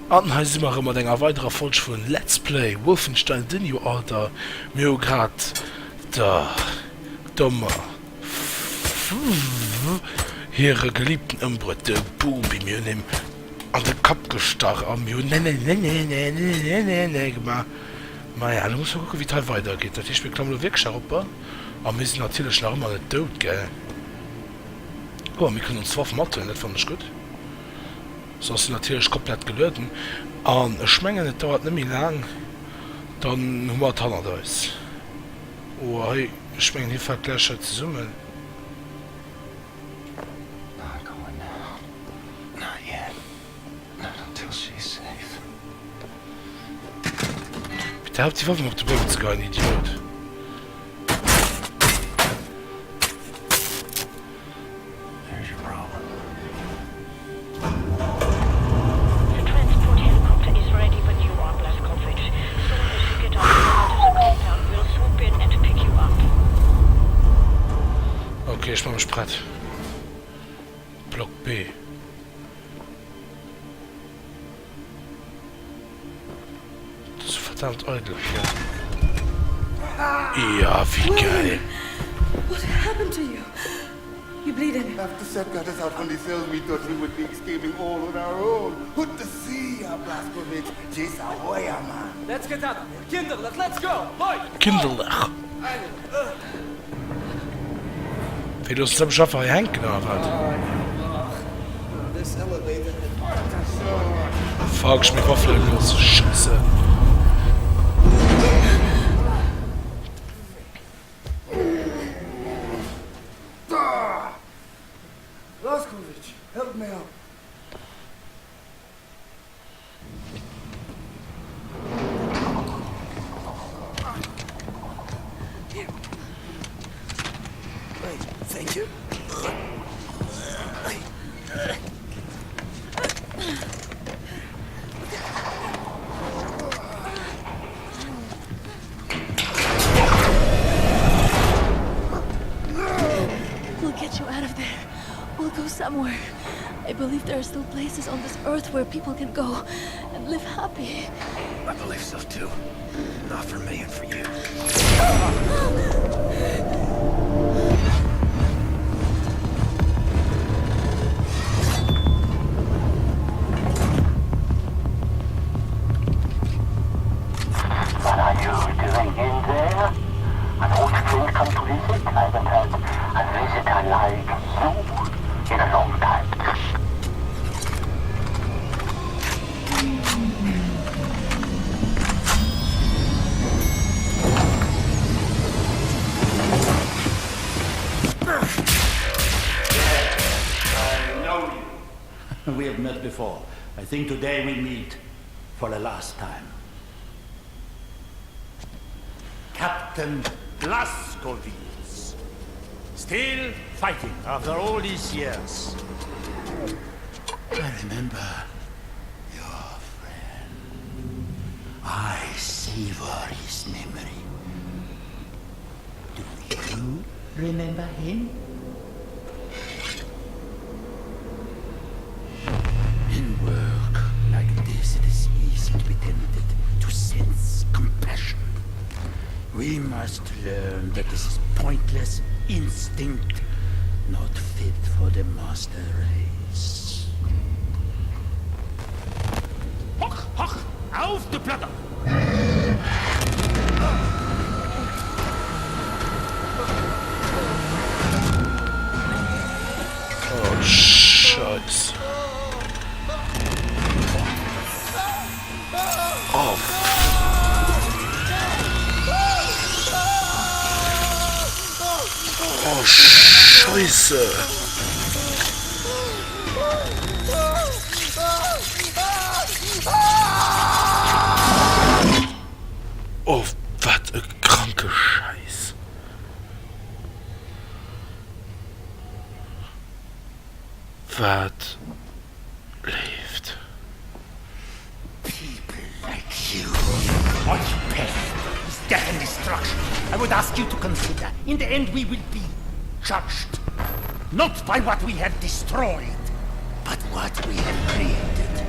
Anhe immer immer enger weiterer Folsch vun Let's Play Wolfenstein Dinio Alter Myograd da dommer here geliebten ëmbre de Bubi mir nimm an den Kap gestar am Jo Meier muss gucken, wie teil weitergeht. Dat ich beklamm wegschauper a mis natürlich nach immer net dot ge. Oh, wir können uns zwar Mathe net van der gut. So natürlich komplett gelöten an schmengen dauert nimi lang dann hummer tanner da is. Oh hey, schmengen hier verkläscher zu summen. Da habt die Waffen auf der Brücke zu gehen, Idiot. Okay, ich mach mich bereit. Block B. Das ist verdammt eidlich, ja. Ja, wie geil. What happened to you? You bleeding? After Seth got us out from the cells, we thought we would be escaping all on our own. Put to sea, Blaskovich. Just a warrior, man. Let's get out. Kinderlich, let's go. Boy. Kinderlich. Wie du es zum Schaffer hängen hat. This elevator. Frag ich mich Waffel los. Scheiße. Blaskovich, help me out. Thank you. We'll get you out of there. We'll go somewhere. I believe there are still places on this earth where people can go and live happy. I believe so too. Not for me and for you. What are you doing in there? An old friend come to visit? I haven't had a visitor like you in a long time. I know you. We have met before. I think today we meet for the last time. Captain Blaskovich. Still fighting after all these years. I remember your friend. I savor his memory. Do you remember him? In work like this, it is easy to be tempted to sense compassion. We must learn that this is pointless instinct, not fit for the master race. Hoch, hoch, auf die Platte! Oh, Scheiße. Oh, oh, Scheiße. Oh, was ein kranker Scheiß. Was lebt? People like you. What you pay is death and destruction. I would ask you to consider, in the end we will be judged. Not by what we have destroyed, but what we have created.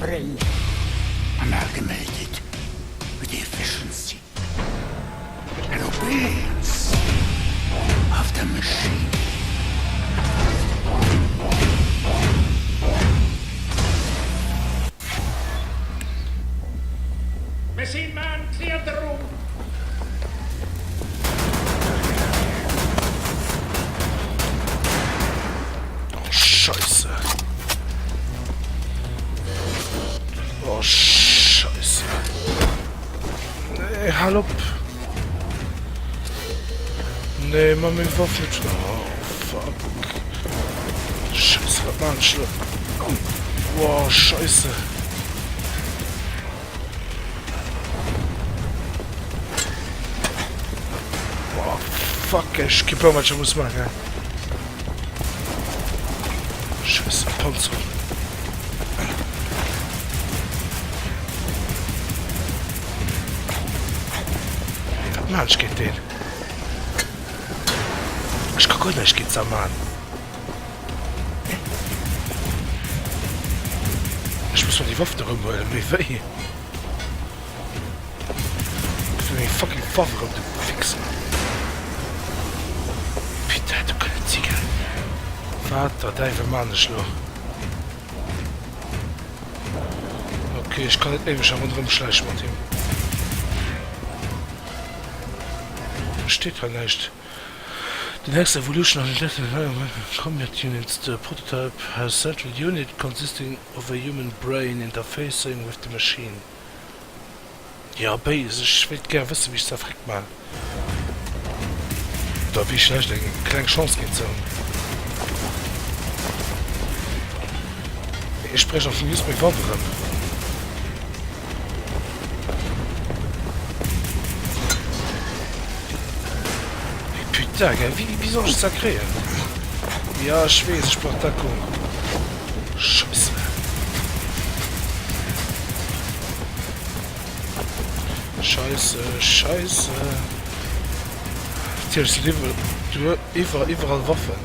thrill amalgamated with the efficiency and obedience of the machine. Machine man, clear the room. Oh, Scheiße. Oh, Scheiße. Nee, hallo. Nee, mach mich Waffe nicht. Oh, fuck. Scheiße, was machen schlimm. Wow, Scheiße. Wow, fuck, ich geb auch manchmal muss machen, ja. Scheiße, Panzer. Was machst du, geht den? Ich kann gar nicht, geht's am Mann. Ich muss mal die Waffe darum holen, wie weh. Ich will die fucking Waffe rum, du Fixer. Bitte, du keine Ziege. Vater, deine Mann ist los. Okay, ich kann nicht ewig am anderen schleichen mit ihm. Steht da nicht. The next evolution of the combat units, the prototype has a central unit consisting of a human brain interfacing with the machine. Ja, Base, ich will gerne wissen, wie ich das fragt mal. Da wie ich leicht eine kleine Chance gehen soll. Ich spreche auf den News mit Waffen. Putain, gell, wie soll ich das kriegen? Ja, ich weiß, ich brauche Deckung. Scheiße. Scheiße. Hier ist überall Waffen.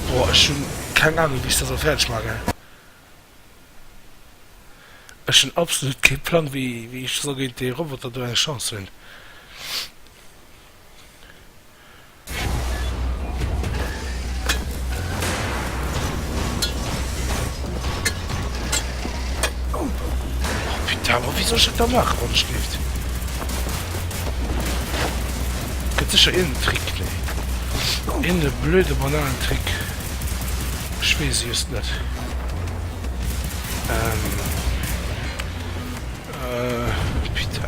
Boah, ich schon keine Ahnung, wie ich das so fertig mache. Ich schon absolut kein Plan, wie ich so gegen die Roboter da eine Chance bin. Oh, bitte, aber wie soll ich das da machen, wenn es schläft? Gibt sicher irgendeinen Trick, ne? Irgendeinen blöden, banalen Trick. Ich weiß es nicht. Bitte.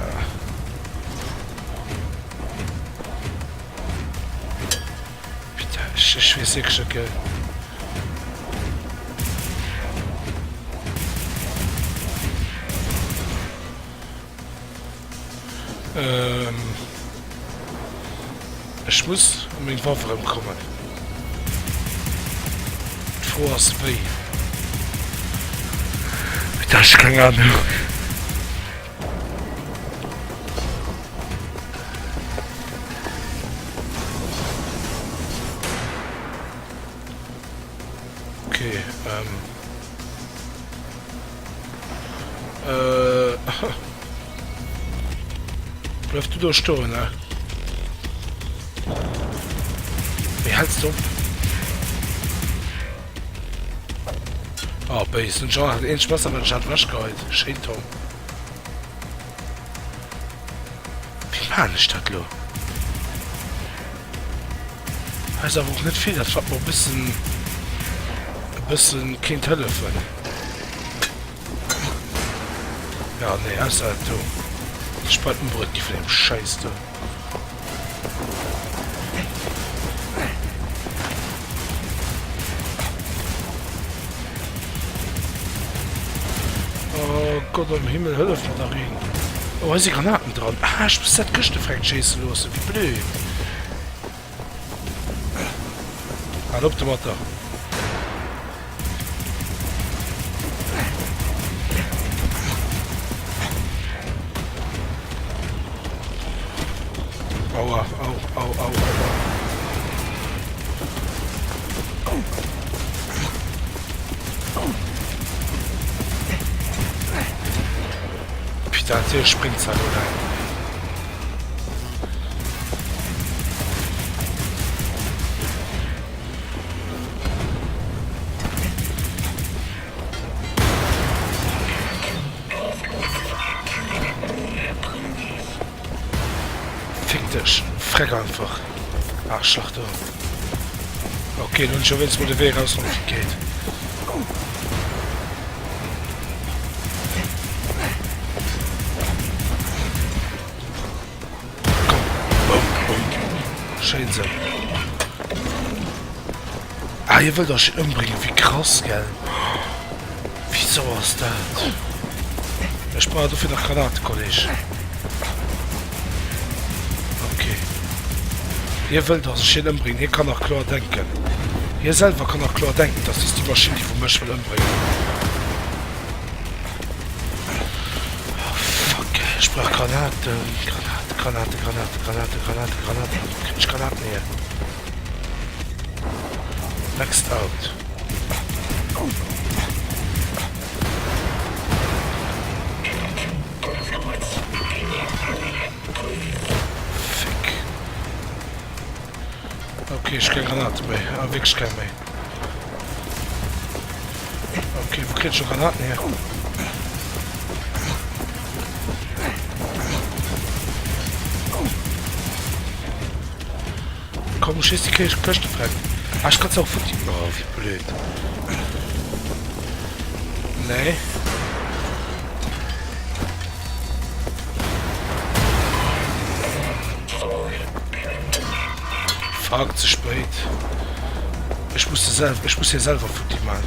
Bitte, ich weiß nicht, okay. Ich muss um den Waffe kommen. Force B. Das ist keine Ahnung. Okay, Bleib du da stehen, ne? Wie hältst du? Oh, Base, und John hat einen Spaß, aber ich hatte was geholt. Schön, Tom. Wie man ist das, lo? Heißt aber auch nicht viel, das war mal ein bisschen kein Telefon. Ja, nee, er ist halt du. Spaltenbrücke für den Scheiß, du. Oh Gott, im Himmel, Hölle von der Regen. Oh, ist die Granaten dran? Ah, ich muss das Küste schießen los, wie blöd. Hallo, der Mutter. Aua, au. Hier springt es halt rein. Fick dich. Freck einfach. Ach, Schlachter. Okay, nun schon willst, wo der Weg raus geht. Schön sein. Ah, ihr wollt euch umbringen, wie krass, gell? Wieso was das? Ich brauche dafür nach Granate, Kollege. Okay. Ihr wollt euch hier umbringen, ihr kann auch klar denken. Ihr selber kann auch klar denken, das ist die Maschine, die von mich will umbringen. Oh, fuck, ich brauche Granaten. Granate. Krieg ich Granaten hier. Next out. Fick. Okay, ich krieg Granaten mehr. Ah, wirklich kein mehr. Okay, wo krieg ich schon Granaten her? Komm, schieß die Köchte frei. Ah, ich kann's auch von die... Oh, wie blöd. Nee. Fuck, zu spät. Ich muss hier selber von die machen.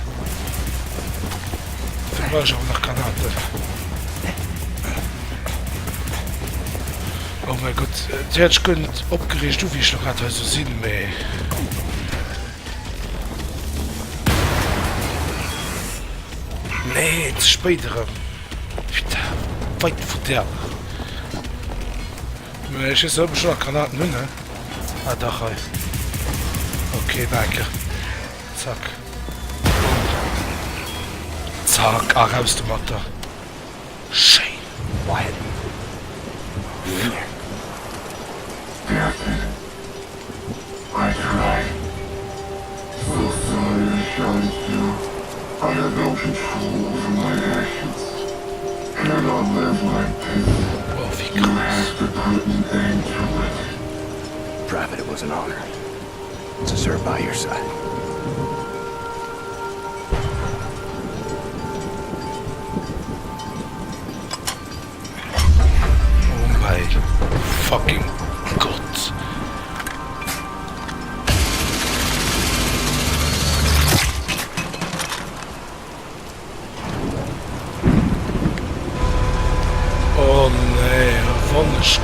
Dann brauche ich auch noch Granate. Oh mein Gott, die hätte ich könnt abgeregt, du wie ich noch hatte, so sehen mehr. Nee, zu später. Weit von der. Ich ist aber schon Granaten, ne? Ah, doch, ey. Okay, danke. Zack. Zack, raus der Mutter. Shane. Wyatt. I tried. So sorry I shouted you. I have no control over my actions. Cannot live like this. You have to put an end to it. Private, it was an honor to serve by your side. Oh my fucking God. Oh nee, wunderschön.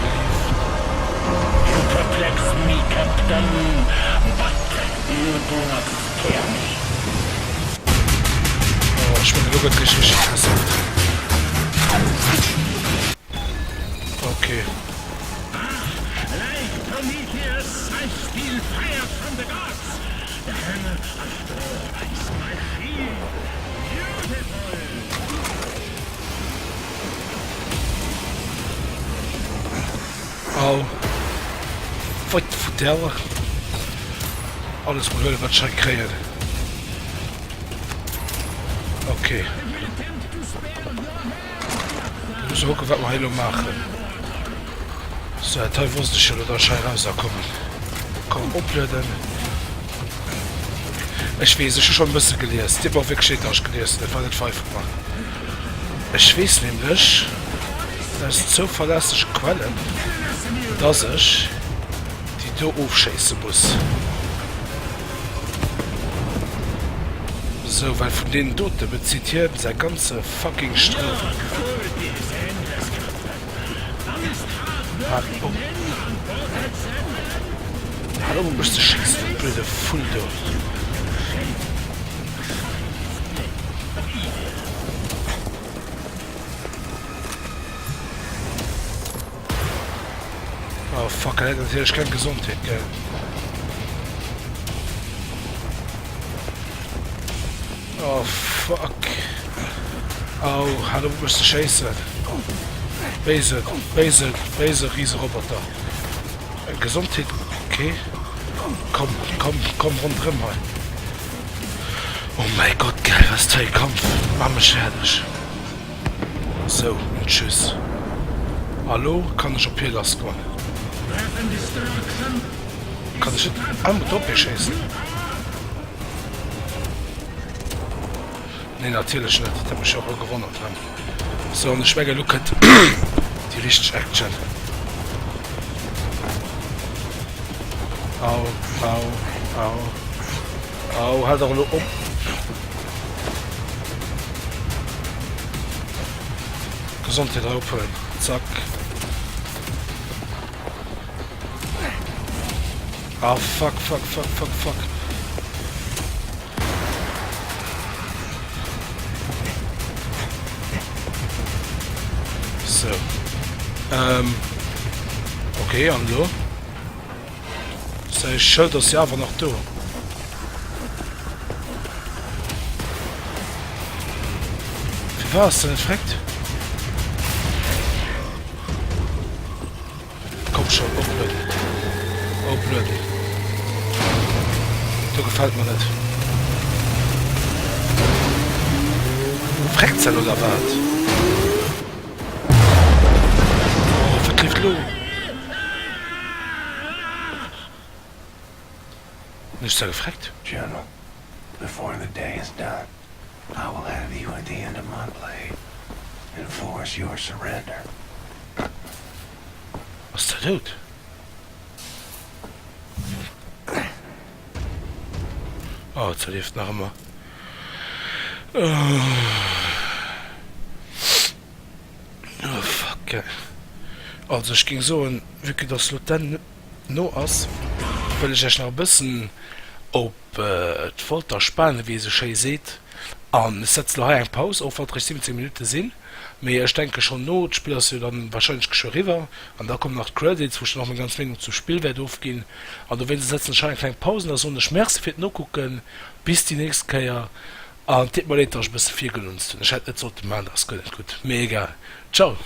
You perplex me, Captain, but you do not scare me. Oh, ich bin wirklich richtig versucht. Okay. Like Prometheus, I steal fire from the gods. The hammer of Thor is my shield. Beautiful. Au. Wat vertellen? Alles moet willen wat zij krijgen. Oké. We moeten ook wat we helemaal maken. Zo, het was de schuld dat zij raus zou komen. Komm, opleiden. Ich weiß, ich habe schon ein bisschen gelesen. Die war wirklich schön ausgelesen, das war nicht pfeifig machen. Ich weiß nämlich, das sind so verlässliche Quellen, dass ich die hier aufschießen muss. So, weil von denen dort bezieht hier sein ganze fucking Strafe. Hallo. Hallo, müsste schießen, du blöde Fuldo. Oh fuck, er hat natürlich keine Gesundheit, gell? Oh fuck. Oh, hallo, wo bist du scheiße? Böse Riesenroboter. Gesundheit, okay. Komm rundherum mal. Oh mein Gott, geil, was ist der Kampf? Mama fertig. So, und tschüss. Hallo, kann ich auf hier lassen kommen? Kann ich einmal doppelt schießen? Nee, natürlich nicht. Das hat mich auch gewonnen. So, und ich werde look at die richtige Action. Au. Halt doch nur um. Gesundheit aufholen. Zack. Ah, fuck. So. Okay, hallo. Sei schuld, dass ja aber noch da. Wie war es denn, fragt? Komm schon, oh blöd. Du gefällt mir nicht. Fragt sein oder was? Oh, verklift lo. Nicht so gefragt? General, before the day is done, I will have you at the end of my blade and force your surrender. Was ist der Dude? Oh, jetzt verlieft noch einmal. Oh, fuck, ey. Also, ich ging so und wirklich das Lieutenant no aus, weil ich euch noch ein bisschen ob die Folter spannen, wie ihr schon seht. Und es setzt noch eine Pause, auf 17 Minuten sind. Aber ich denke schon not, spielst du dann wahrscheinlich schon rüber. Und da kommen noch Credits, wo ich noch mal ganz wenig zum Spiel werde aufgehen. Und wenn sie setzen schon eine kleine Pause, da so eine Schmerz wird noch gucken, bis die nächste Kehr. Und tipp mal nicht, dass ich ein bisschen viel genutzt habe. Ich hätte nicht so gemacht, das geht gut. Mega. Ciao.